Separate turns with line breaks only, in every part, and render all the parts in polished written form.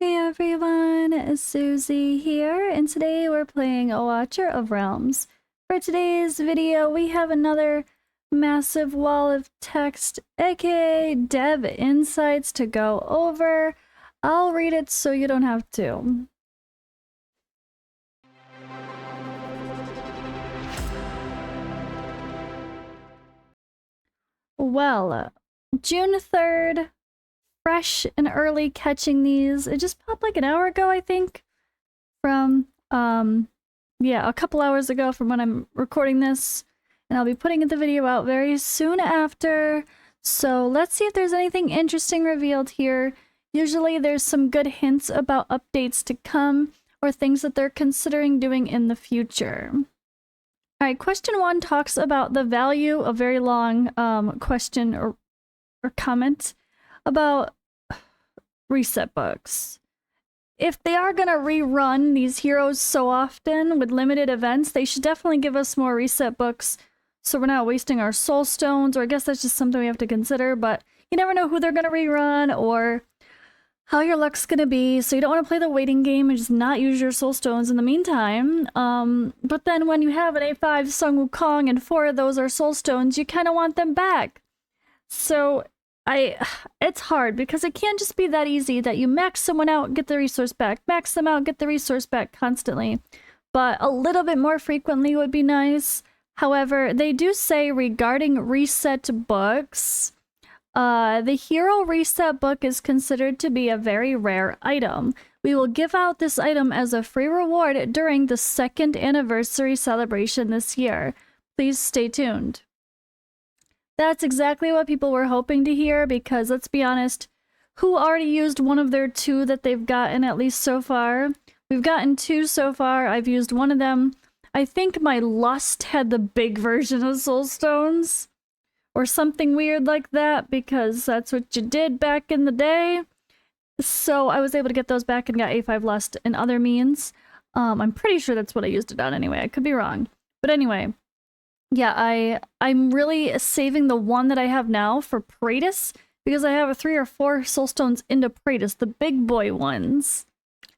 Hey everyone, it's Suzi here, and today we're playing A Watcher of Realms. For today's video, we have another massive wall of text, aka dev insights to go over. I'll read it so you don't have to. Well, June 3rd, fresh and early catching these. It just popped like an hour ago, I think, from, yeah, a couple hours ago from when I'm recording this, and I'll be putting the video out very soon after. So let's see if there's anything interesting revealed here. Usually there's some good hints about updates to come or things that they're considering doing in the future. All right, question 1 talks about the value, a very long question or comment about reset books. If they are gonna rerun these heroes so often with limited events, they should definitely give us more reset books so we're not wasting our soul stones, or I guess that's just something we have to consider, but you never know who they're gonna rerun or how your luck's gonna be, so you don't want to play the waiting game and just not use your soul stones in the meantime. But then when you have an A5 Sun Wukong and 4 of those are soul stones, you kind of want them back. So it's hard because it can't just be that easy that you max someone out, get the resource back, max them out, get the resource back constantly. But a little bit more frequently would be nice. However, they do say regarding reset books, the hero reset book is considered to be a very rare item. We will give out this item as a free reward during the 2nd anniversary celebration this year. Please stay tuned. That's exactly what people were hoping to hear, because let's be honest, who already used one of their 2 that they've gotten at least so far? We've gotten 2 so far. I've used one of them. I think my Lust had the big version of Soul Stones or something weird like that, because that's what you did back in the day. So I was able to get those back and got A5 Lust and other means. I'm pretty sure that's what I used it on anyway. I could be wrong. But anyway, yeah, I'm really saving the one that I have now for Praetus, because I have 3 or 4 soul stones into Praetus, the big boy ones,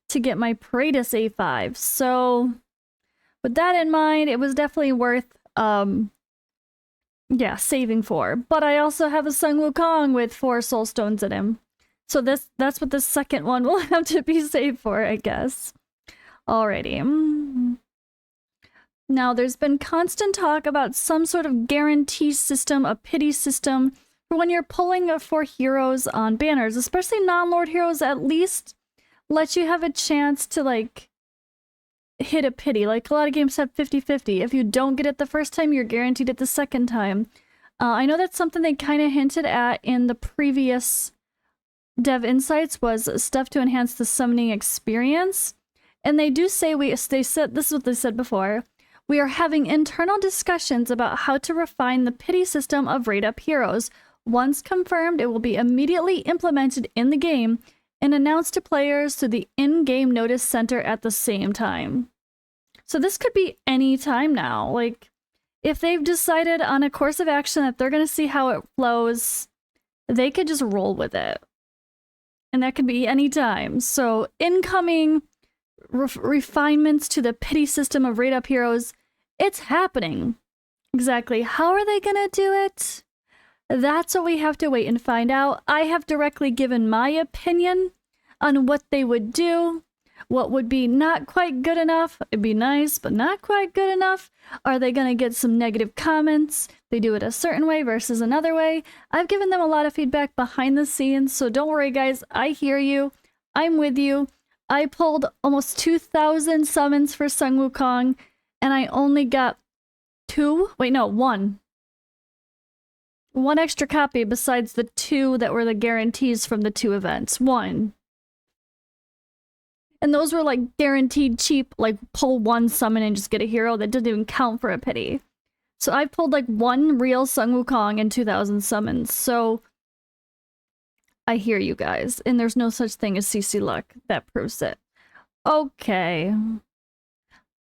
to get my Praetus A5. So with that in mind, it was definitely worth yeah, saving for. But I also have a Sun Wukong with 4 soul stones in him. So that's what the second one will have to be saved for, I guess. Alrighty. Now, there's been constant talk about some sort of guarantee system, a pity system, for when you're pulling for heroes on banners, especially non-lord heroes. At least let you have a chance to, like, hit a pity. Like, a lot of games have 50-50. If you don't get it the first time, you're guaranteed it the second time. I know that's something they kind of hinted at in the previous dev insights, was stuff to enhance the summoning experience. And they do say, they said, this is what they said before, we are having internal discussions about how to refine the pity system of rate-up heroes. Once confirmed, it will be immediately implemented in the game and announced to players through the in-game notice center at the same time. So this could be any time now. Like, if they've decided on a course of action that they're going to see how it flows, they could just roll with it. And that could be any time. So incoming refinements to the pity system of rate-up heroes, it's happening. Exactly how are they gonna do it? That's what we have to wait and find out. I have directly given my opinion on what they would do. What would be not quite good enough? It'd be nice, but not quite good enough. Are they gonna get some negative comments? They do it a certain way versus another way. I've given them a lot of feedback behind the scenes, so don't worry guys, I hear you. I'm with you. I pulled almost 2,000 summons for Sun Wukong, and I only got 1 extra copy besides the 2 that were the guarantees from the 2 events. 1. And those were like guaranteed cheap, like pull 1 summon and just get a hero that didn't even count for a pity. So I pulled like 1 real Sun Wukong and 2,000 summons. So I hear you guys, and there's no such thing as CC luck. That proves it. Okay.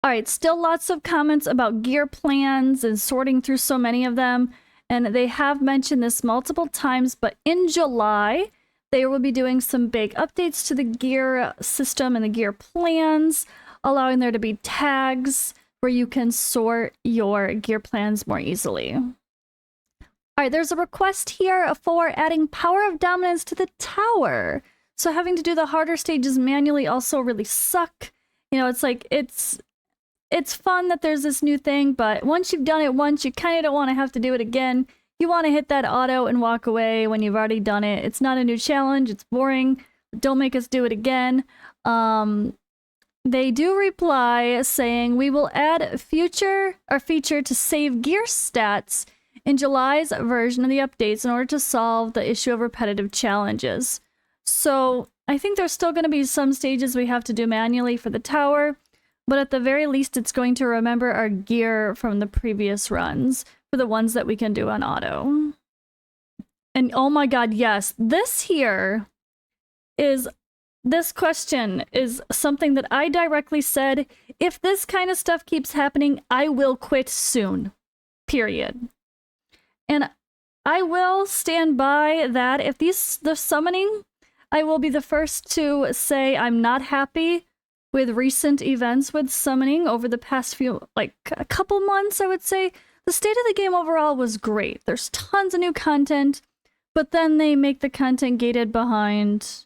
Alright, still lots of comments about gear plans and sorting through so many of them. And they have mentioned this multiple times, but in July, They will be doing some big updates to the gear system and the gear plans, allowing there to be tags where you can sort your gear plans more easily. All right, there's a request here for adding Power of Dominance to the tower. So having to do the harder stages manually also really suck. You know, it's like, it's fun that there's this new thing, but once you've done it once, you kind of don't want to have to do it again. You want to hit that auto and walk away when you've already done it. It's not a new challenge. It's boring. Don't make us do it again. They do reply saying, we will add feature to save gear stats in July's version of the updates in order to solve the issue of repetitive challenges. So I think there's still going to be some stages we have to do manually for the tower, but at the very least, it's going to remember our gear from the previous runs for the ones that we can do on auto. And oh my god, yes, this question is something that I directly said, if this kind of stuff keeps happening, I will quit soon. Period. And I will stand by that. If the summoning, I will be the first to say I'm not happy with recent events with summoning over the past few, like a couple months, I would say. The state of the game overall was great. There's tons of new content, but then they make the content gated behind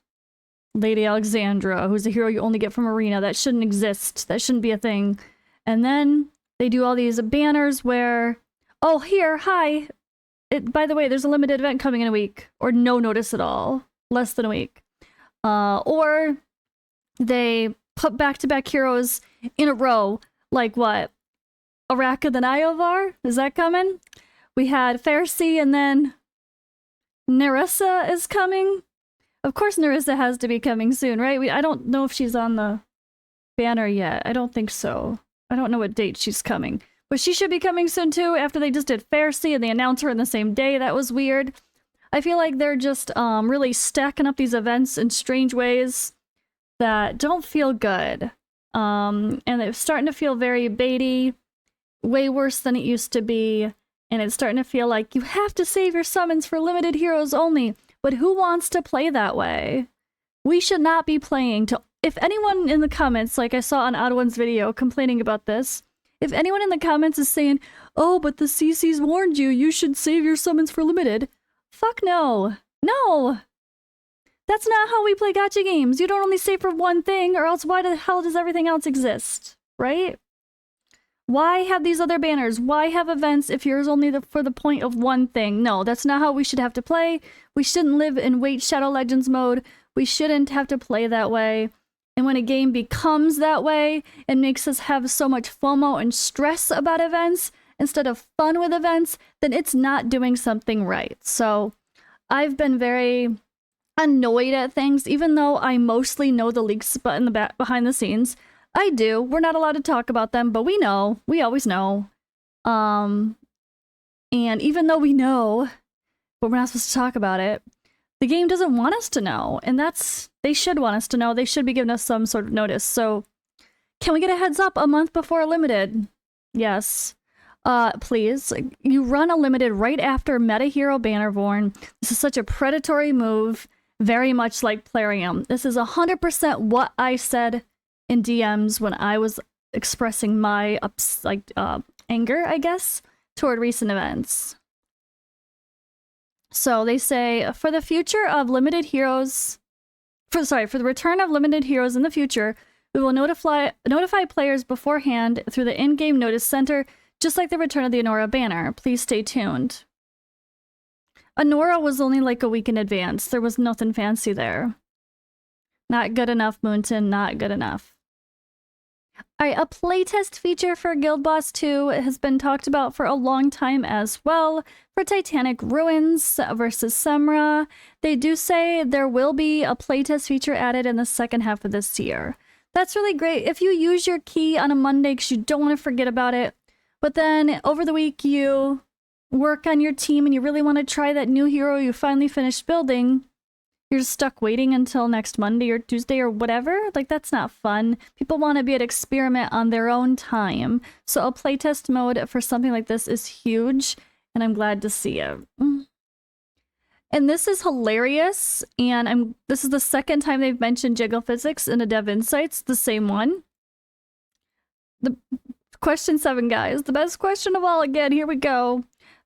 Lady Alexandra, who's a hero you only get from Arena. That shouldn't exist. That shouldn't be a thing. And then they do all these banners where, oh, here, hi. By the way, there's a limited event coming in a week, or no notice at all. Less than a week. Or they put back-to-back heroes in a row, like what? Araka the Niovar? Is that coming? We had Pharisee and then Nerissa is coming. Of course Nerissa has to be coming soon, right? I don't know if she's on the banner yet. I don't think so. I don't know what date she's coming. But she should be coming soon too, after they just did Pharisee and they announced her in the same day. That was weird. I feel like they're just really stacking up these events in strange ways that don't feel good. And it's starting to feel very baity. Way worse than it used to be, and it's starting to feel like you have to save your summons for limited heroes only, but who wants to play that way? We should not be playing to... If anyone in the comments, like I saw on Odd1's video complaining about this, if anyone in the comments is saying, oh, but the CC's warned you, you should save your summons for limited, fuck no. No! That's not how we play gacha games. You don't only save for one thing, or else why the hell does everything else exist? Right? Why have these other banners? Why have events if yours only for the point of one thing? No, that's not how we should have to play. We shouldn't live in Wait Shadow Legends mode. We shouldn't have to play that way. And when a game becomes that way and makes us have so much FOMO and stress about events instead of fun with events, then it's not doing something right. So I've been very annoyed at things, even though I mostly know the leaks in the back behind the scenes. I do. We're not allowed to talk about them, but we know. We always know. And even though we know, but we're not supposed to talk about it, the game doesn't want us to know. And they should want us to know. They should be giving us some sort of notice. So, can we get a heads up a month before Limited? Yes. Please. You run a Limited right after Meta Hero Bannerborn. This is such a predatory move. Very much like Plarium. This is 100% what I said in DMs when I was expressing my anger, I guess, toward recent events. So they say, for the future of limited heroes, for the return of limited heroes in the future, we will notify players beforehand through the in-game notice center, just like the return of the Anora banner. Please stay tuned. Anora was only like a week in advance. There was nothing fancy there. Not good enough, Moonton. Not good enough. Alright, a playtest feature for Guild Boss 2 has been talked about for a long time as well. For Titanic Ruins versus Semra, they do say there will be a playtest feature added in the second half of this year. That's really great. If you use your key on a Monday because you don't want to forget about it, but then over the week you work on your team and you really want to try that new hero you finally finished building, you're just stuck waiting until next Monday or Tuesday or whatever. Like, that's not fun. People want to be able to experiment on their own time. So a playtest mode for something like this is huge, and I'm glad to see it. And this is hilarious, and this is the second time they've mentioned Jiggle physics in a Dev Insights, the same one. The question 7, guys, the best question of all again, here we go.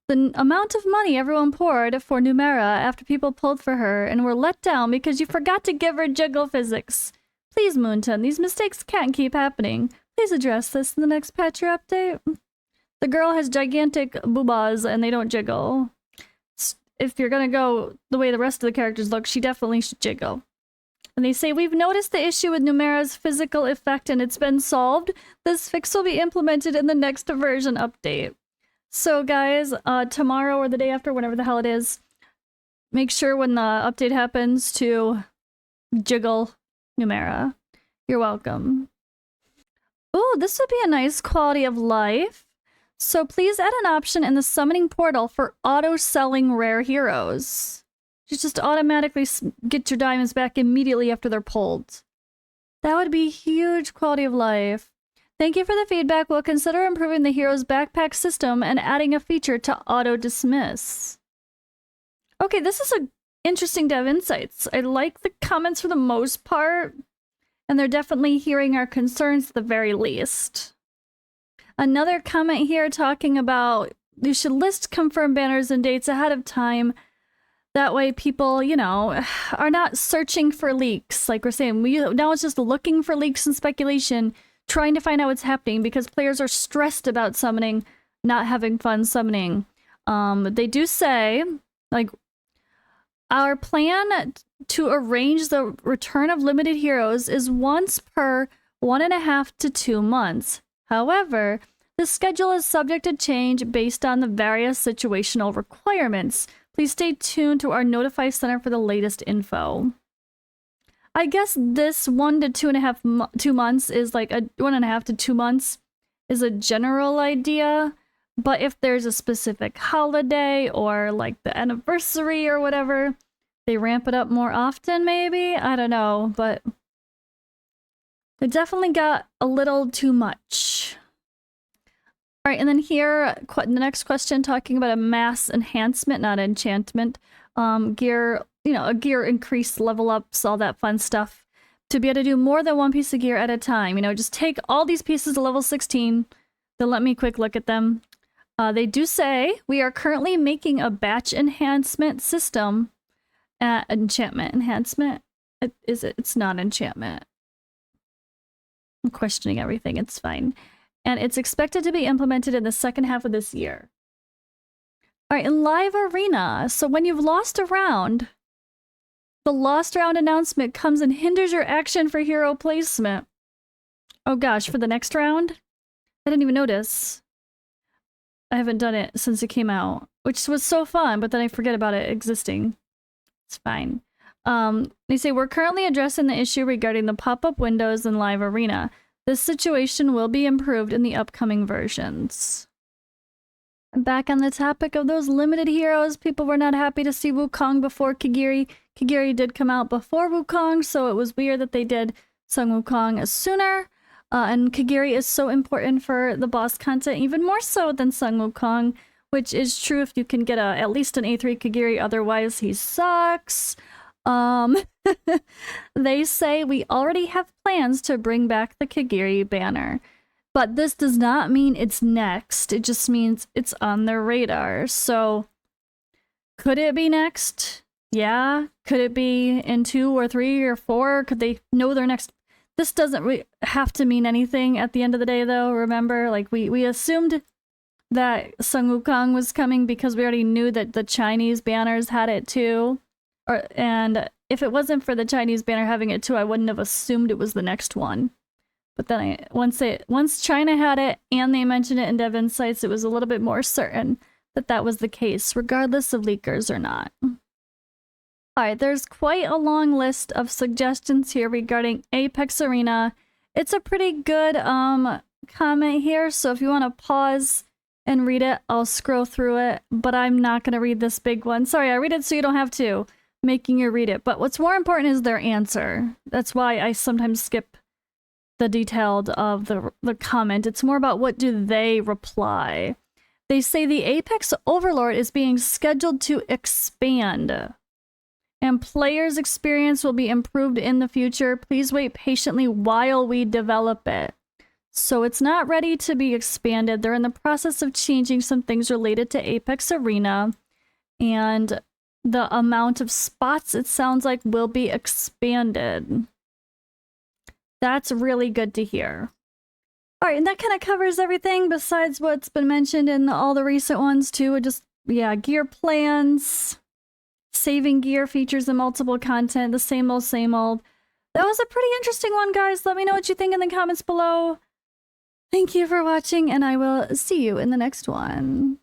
The amount of money everyone poured for Numera after people pulled for her and were let down because you forgot to give her Jiggle physics. Please, Moonton, these mistakes can't keep happening. Please address this in the next patch or update. The girl has gigantic boobas and they don't jiggle. If you're gonna go the way the rest of the characters look, she definitely should jiggle. And they say, we've noticed the issue with Numera's physical effect and it's been solved. This fix will be implemented in the next version update. So guys, tomorrow or the day after, whenever the hell it is, make sure when the update happens to jiggle Numera. You're welcome. Ooh, this would be a nice quality of life. So please add an option in the summoning portal for auto-selling rare heroes. You just automatically get your diamonds back immediately after they're pulled. That would be huge quality of life. Thank you for the feedback. We'll consider improving the hero's backpack system and adding a feature to auto-dismiss. Okay, this is an interesting Dev Insights. I like the comments for the most part, and they're definitely hearing our concerns at the very least. Another comment here talking about you should list confirmed banners and dates ahead of time. That way people, you know, are not searching for leaks. Like we're saying, now it's just looking for leaks and speculation, trying to find out what's happening because players are stressed about summoning, not having fun summoning. They do say, like, our plan to arrange the return of limited heroes is once per 1.5 to 2 months. However, the schedule is subject to change based on the various situational requirements. Please stay tuned to our Notify Center for the latest info. I guess this 1 to 2 months is like a 1.5 to 2 months is a general idea. But if there's a specific holiday or like the anniversary or whatever, they ramp it up more often maybe? I don't know, but it definitely got a little too much. All right, and then here, the next question talking about a mass enhancement, not enchantment. Gear, you know, a gear increase, level ups, all that fun stuff. To be able to do more than one piece of gear at a time. You know, just take all these pieces to level 16, then let me quick look at them. They do say, we are currently making a batch enhancement system. Enchantment enhancement? It's not enchantment. I'm questioning everything, it's fine. And it's expected to be implemented in the second half of this year. Alright, in live arena, so when you've lost a round, the lost round announcement comes and hinders your action for hero placement. Oh gosh, for the next round? I didn't even notice. I haven't done it since it came out, which was so fun, but then I forget about it existing. It's fine. They say, we're currently addressing the issue regarding the pop-up windows in live arena. This situation will be improved in the upcoming versions. Back on the topic of those limited heroes, people were not happy to see Wukong before Kagiri. Kagiri did come out before Wukong, so it was weird that they did Sun Wukong sooner. And Kagiri is so important for the boss content, even more so than Sun Wukong, which is true if you can get at least an A3 Kagiri, otherwise he sucks. They say we already have plans to bring back the Kagiri banner. But this does not mean it's next, it just means it's on their radar. So, could it be next? Yeah. Could it be in 2 or 3 or 4? Could they know their next? This doesn't have to mean anything at the end of the day though, remember? Like, we assumed that Sun Wukong was coming because we already knew that the Chinese banners had it too. And if it wasn't for the Chinese banner having it too, I wouldn't have assumed it was the next one. But then once China had it and they mentioned it in Dev Insights, it was a little bit more certain that that was the case, regardless of leakers or not. Alright, there's quite a long list of suggestions here regarding Apex Arena. It's a pretty good comment here, so if you want to pause and read it, I'll scroll through it, but I'm not going to read this big one. Sorry, I read it so you don't have to, making you read it. But what's more important is their answer. That's why I sometimes skip the detailed of the comment. It's more about what do they reply. They say the Apex Overlord is being scheduled to expand. and players' experience will be improved in the future. Please wait patiently while we develop it. So it's not ready to be expanded. They're in the process of changing some things related to Apex Arena, and the amount of spots, it sounds like, will be expanded. That's really good to hear. All right, and that kind of covers everything besides what's been mentioned in all the recent ones too. Just, yeah, gear plans, saving gear features and multiple content, the same old, same old. That was a pretty interesting one, guys. Let me know what you think in the comments below. Thank you for watching, and I will see you in the next one.